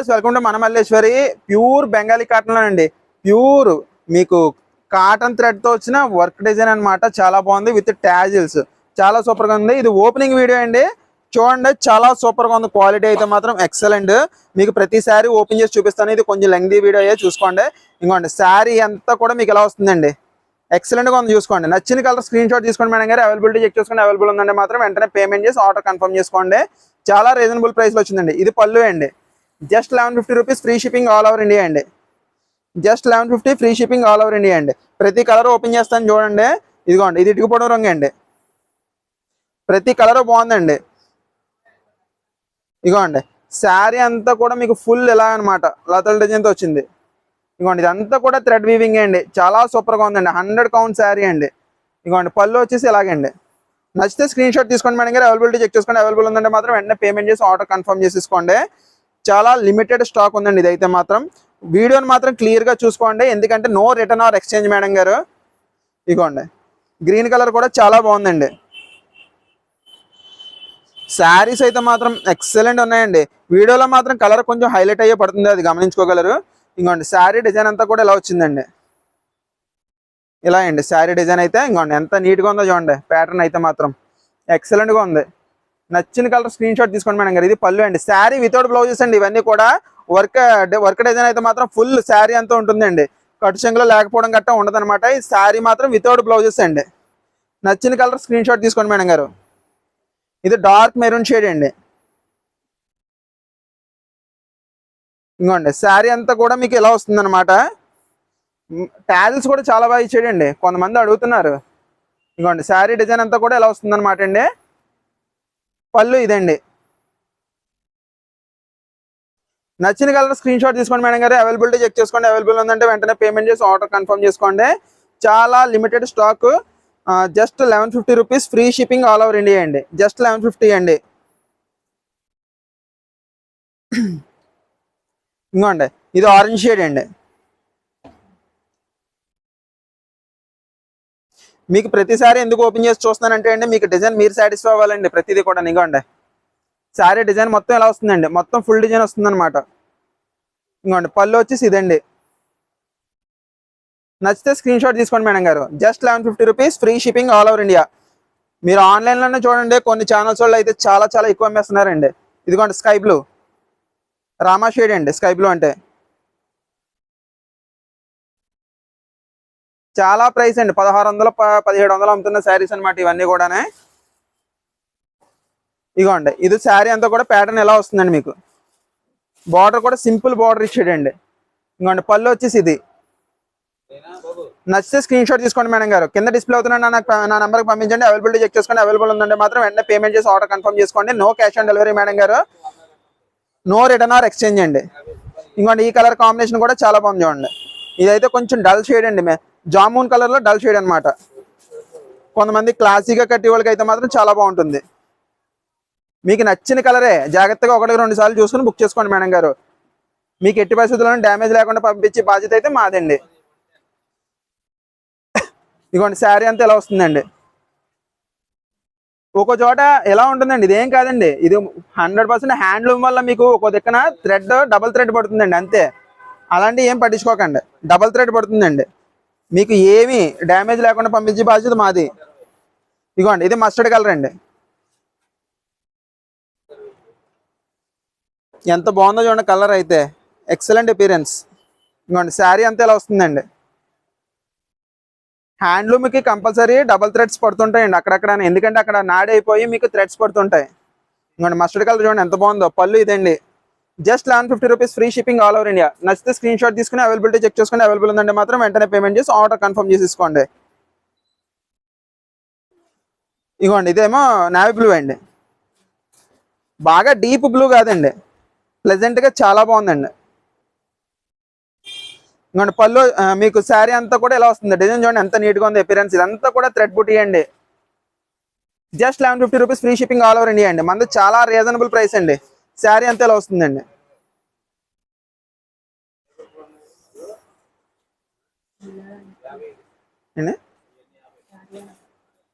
Welcome to మన Malleswari. Pure Bengali cotton అండి. Pure మీకు కాటన్ థ్రెడ్ తో వచ్చిన వర్క్ డిజైన్ అన్నమాట. చాలా బాగుంది విత్ టాజిల్స్. చాలా సూపర్ గా ఉంది. ఇది ఓపెనింగ్ వీడియో అండి. చూడండి చాలా సూపర్ గా ఉంది. క్వాలిటీ అయితే మాత్రం ఎక్సలెంట్. మీకు ప్రతి శారీ ఓపెన్ చేసి చూపిస్తాను. ఇది కొంచెం లెంగ్తీ వీడియో అయ్యే చూసుకోండి. ఇంకోండి శారీ అంతా కూడా మీకు ఎలా వస్తుందండి, ఎక్సలెంట్ గా ఉంది. చూసుకోండి. నచ్చిన కలర్ స్క్రీన్ షాట్ తీసుకోండి మేడం గారు. అవైలబిలిటీ చెక్ చేసుకోండి. అవైలబుల్ ఉందంటే మాత్రం వెంటనే పేమెంట్ చేసి ఆర్డర్ కన్ఫర్మ్ చేసుకోండి. చాలా రీజనబుల్ ప్రైస్ లో వచ్చిందండి. ఇది పళ్ళు అండి. Just 1150 rupees free shipping all over India అండి. Just 1150 free shipping all over India అండి. ప్రతి కలర్ ఓపెన్ చేస్తాను చూడండి. ఇదిగోండి, ఇది ఇటుకుపోవడం రంగు అండి. ప్రతి కలర్ బాగుందండి. ఇదిగోండి శారీ అంతా కూడా మీకు ఫుల్ ఎలా అనమాట లతల డిజైన్తో వచ్చింది. ఇదిగోండి ఇదంతా కూడా థ్రెడ్ వీవింగ్ అండి. చాలా సూపర్గా ఉందండి. 100 కౌంట్ శారీ అండి. ఇదిగోండి పళ్ళు వచ్చేసి ఇలాగండి. నచ్చితే స్క్రీన్ షాట్ తీసుకోండి మేడం గారు. అవైలబిలిటీ చెక్ చేసుకోండి. అవైలబుల్ ఉందంటే మాత్రం వెంటనే పేమెంట్ చేసి ఆర్డర్ కన్ఫర్మ్ చేసేసుకోండి. చాలా లిమిటెడ్ స్టాక్ ఉందండి. ఇదైతే మాత్రం వీడియోని మాత్రం క్లియర్గా చూసుకోండి. ఎందుకంటే no return or exchange madam గారు. ఇదిగోండి గ్రీన్ కలర్ కూడా చాలా బాగుందండి. శారీస్ అయితే మాత్రం ఎక్సలెంట్ ఉన్నాయండి. వీడియోలో మాత్రం కలర్ కొంచెం హైలైట్ అయ్యే పడుతుంది, అది గమనించుకోగలరు. ఇంకోండి శారీ డిజైన్ అంతా కూడా ఇలా వచ్చిందండి. ఇలా అండి శారీ డిజైన్ అయితే. ఇంకోండి ఎంత నీట్గా ఉందో చూడండి. ప్యాటర్న్ అయితే మాత్రం ఎక్సలెంట్గా ఉంది. నచ్చిన కలర్ స్క్రీన్ షాట్ తీసుకోండి మేడం గారు. ఇది పళ్ళు అండి. శారీ వితౌట్ బ్లౌజెస్ అండి. ఇవన్నీ కూడా వర్క్ డిజైన్ అయితే మాత్రం ఫుల్ శారీ అంతా ఉంటుందండి. కట్టు చెంగులో లేకపోవడం గట్టా ఉండదు అనమాట. ఈ శారీ మాత్రం వితౌట్ బ్లౌజెస్ అండి. నచ్చిన కలర్ స్క్రీన్ షాట్ తీసుకోండి మేడం గారు. ఇది డార్క్ మెరూన్ షేడ్ అండి. ఇంకోండి శారీ అంతా కూడా మీకు ఇలా వస్తుంది అనమాట. టాజిల్స్ కూడా చాలా బాగా ఇచ్చాడండి. కొంతమంది అడుగుతున్నారు. ఇంకోండి శారీ డిజైన్ అంతా కూడా ఇలా వస్తుంది అనమాట అండి. పళ్ళు ఇదండి. నచ్చిన కలర్ స్క్రీన్ షాట్ తీసుకోండి మేడం గారు. అవైలబిలిటీ చెక్ చేసుకోండి. అవైలబుల్ ఉందంటే వెంటనే పేమెంట్ చేసి ఆర్డర్ కన్ఫర్మ్ చేసుకోండి. చాలా limited stock. Just 1150 rupees free shipping all over India అండి. జస్ట్ 1150 అండి. ఇంకోండి ఇది ఆరెంజ్ షేడ్ అండి. మీకు ప్రతిసారి ఎందుకు ఓపెన్ చేసి చూస్తున్నానంటే అండి, మీకు డిజైన్ మీరు సాటిస్ఫై అవ్వాలండి. ప్రతిదీ కూడా ఇగోండి శారీ డిజైన్ మొత్తం ఎలా వస్తుందండి. మొత్తం ఫుల్ డిజైన్ వస్తుంది అనమాట. ఇంకోండి పళ్ళు వచ్చేసి ఇదండి. నచ్చితే స్క్రీన్ షాట్ తీసుకోండి మేడం గారు. Just 1150 rupees free shipping all over India. మీరు ఆన్లైన్లోనే చూడండి. కొన్ని ఛానల్స్ వాళ్ళు అయితే చాలా చాలా ఎక్కువ అమ్మేస్తున్నారండి. ఇదిగోండి స్కై బ్లూ రామా షేడ్ అండి. స్కై బ్లూ అంటే చాలా ప్రైస్ అండి. 1600 1700 అమ్ముతున్న శారీస్ అనమాట ఇవన్నీ కూడానే. ఇగోండి ఇది శారీ అంతా కూడా ప్యాటర్న్ ఎలా వస్తుందండి. మీకు బార్డర్ కూడా సింపుల్ బార్డర్ ఇచ్చాడండి. ఇంకోండి పళ్ళు వచ్చేసి ఇది. నచ్చితే స్క్రీన్ షాట్ తీసుకోండి మేడం గారు. కింద డిస్ప్లే అవుతున్నాను నా నెంబర్కి పంపించండి. అవైలబిలిటీ చెక్ చేసుకోండి. అవైలబుల్ ఉందంటే మాత్రం వెంటనే పేమెంట్ చేసి ఆర్డర్ కన్ఫర్మ్ చేసుకోండి. No cash on delivery madam గారు. నో రిటర్న్ ఆర్ ఎక్స్చేంజ్ అండి. ఇంకోండి ఈ కలర్ కాంబినేషన్ కూడా చాలా బాగుంది చూడండి. ఇదైతే కొంచెం డల్ షేడ్ అండి. జామూన్ కలర్ లో డల్ షేడ్ అనమాట. కొంతమంది క్లాసీగా కట్టి వాళ్ళకి అయితే మాత్రం చాలా బాగుంటుంది. మీకు నచ్చిన కలరే జాగ్రత్తగా 1-2 సార్లు చూసుకుని బుక్ చేసుకోండి మేడం గారు. మీకు ఎట్టి పరిస్థితుల్లోనూ డ్యామేజ్ లేకుండా పంపించే బాధ్యత అయితే మాదండి. ఇదిగోండి శారీ అంతా ఎలా వస్తుందండి. ఒక్కో చోట ఎలా ఉంటుందండి. ఇదేం కాదండి. ఇది 100% హ్యాండ్లూమ్ వల్ల మీకు ఒక్కో దిక్కున థ్రెడ్ డబల్ థ్రెడ్ పడుతుందండి అంతే. అలాంటివి ఏం పట్టించుకోకండి. డబల్ థ్రెడ్ పడుతుందండి. మీకు ఏమీ డ్యామేజ్ లేకుండా పంపించే బాధ్యత మాది. ఇదిగోండి ఇది మస్టర్డ్ కలర్ అండి. ఎంత బాగుందో చూడండి కలర్ అయితే. Excellent appearance. ఇంకోండి శారీ అంతా ఎలా వస్తుందండి. హ్యాండ్లూమ్కి కంపల్సరీ డబల్ థ్రెడ్స్ పడుతుంటాయండి అక్కడక్కడ. ఎందుకంటే అక్కడ నాడైపోయి మీకు థ్రెడ్స్ పడుతుంటాయి. ఇంకోండి మస్టర్డ్ కలర్ చూడండి ఎంత బాగుందో. పళ్ళు ఇదండి. Just 1150 rupees free shipping all over India. నచ్చితే స్క్రీన్ షాట్ తీసుకుని అవైలబిలిటీ చెక్ చేసుకోండి. అవైలబుల్ ఉందంటే మాత్రం వెంటనే పేమెంట్ చేసి ఆర్డర్ కన్ఫర్మ్ చేసేసుకోండి. ఇదిగోండి ఇదేమో నావీ బ్లూ అండి. బాగా డీప్ బ్లూ కాదండి. ప్లెజెంట్గా చాలా బాగుందండి. ఇంకోండి పళ్ళు మీకు శారీ అంతా కూడా ఎలా వస్తుంది. డిజైన్ చూడండి ఎంత నీట్గా ఉంది. అపిరెన్స్ ఇదంతా కూడా థ్రెడ్ బుటీ అండి. Just 1150 rupees free shipping all over India అండి. మనది చాలా రీజనబుల్ ప్రైస్ అండి. శారీ అంతా ఎలా వస్తుందండి.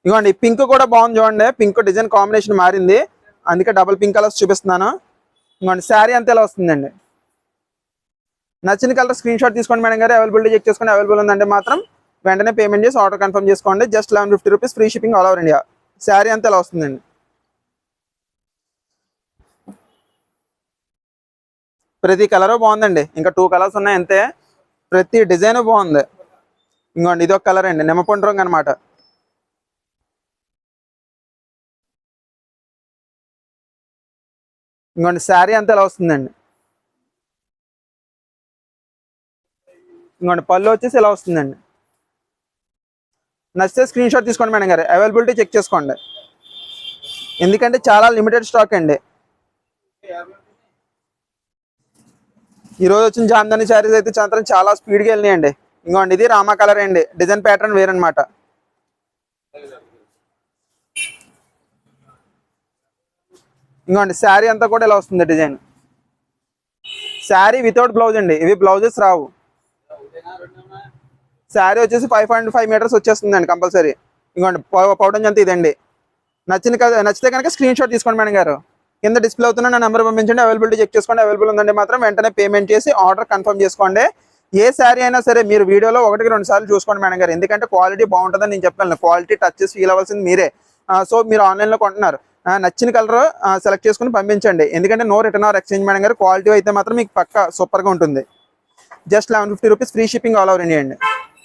ఇదిగోండి పింక్ కూడా బాగుంది చూడండి. పింక్ డిజైన్ కాంబినేషన్ మారింది, అందుకే డబుల్ పింక్ కలర్స్ చూపిస్తున్నాను. ఇంకోండి శారీ అంతా ఎలా వస్తుందండి. నచ్చిన కలర్ స్క్రీన్ షాట్ తీసుకోండి మేడం గారు. అవైలబిలిటీ చెక్ చేసుకోండి. అవైలబుల్ ఉందంటే మాత్రం వెంటనే పేమెంట్ చేసి ఆర్డర్ కన్ఫర్మ్ చేసుకోండి. Just 1150 rupees, free shipping all over India. Sari అంతా ఇలా వస్తుందండి. ప్రతి కలర్ బాగుందండి. ఇంకా 2 కలర్స్ ఉన్నాయి అంతే. ప్రతి డిజైన్ బాగుంది. ఇంకోండి ఇది ఒక కలర్ అండి, నిమ్మపండు రంగు అనమాట. ఇంకోండి శారీ అంతా ఇలా వస్తుందండి. ఇంకోండి పళ్ళు వచ్చేసి ఇలా వస్తుందండి. నచ్చితే స్క్రీన్ షాట్ తీసుకోండి మేడం గారు. అవైలబిలిటీ చెక్ చేసుకోండి, ఎందుకంటే చాలా లిమిటెడ్ స్టాక్ అండి. ఈ రోజు వచ్చిన జామ్దాని శారీస్ అయితే చాలా స్పీడ్గా వెళ్ళినాయండి. ఇంకోండి ఇది రామా కలర్ అండి, డిజైన్ ప్యాటర్న్ వేరనమాట. ఇంకోండి శారీ అంతా కూడా ఇలా వస్తుంది డిజైన్. శారీ వితౌట్ బ్లౌజ్ అండి, ఇవి బ్లౌజెస్ రావు. శారీ వచ్చేసి 5.5 మీటర్స్ వచ్చేస్తుందండి కంపల్సరీ. ఇంకోండి పౌడర్ అంతా ఇదండి. నచ్చితే కనుక స్క్రీన్ షాట్ తీసుకోండి మేడం గారు. కింద డిస్ప్లే అవుతున్న నా నెంబర్ పంపించండి. అవైలబిలిటీ చెక్ చేసుకోండి. అవైలబుల్ ఉందంటే మాత్రం వెంటనే పేమెంట్ చేసి ఆర్డర్ కన్ఫర్మ్ చేసుకోండి. ఏ శారీ అయినా సరే మీరు వీడియోలో 1-2 సార్లు చూసుకోండి మేడం గారు, ఎందుకంటే క్వాలిటీ బాగుంటుందని నేను చెప్పగలను. క్వాలిటీ టచ్ చేసి ఫీల్ అవ్వాల్సింది మీరే. సో మీరు ఆన్లైన్లో కొంటున్నారు, నచ్చిన కలర్ సెలెక్ట్ చేసుకుని పంపించండి, ఎందుకంటే no return or exchange madam గారు. క్వాలిటీ అయితే మాత్రం మీకు పక్కా సూపర్గా ఉంటుంది. Just 1150 rupees, free shipping all over India అండి.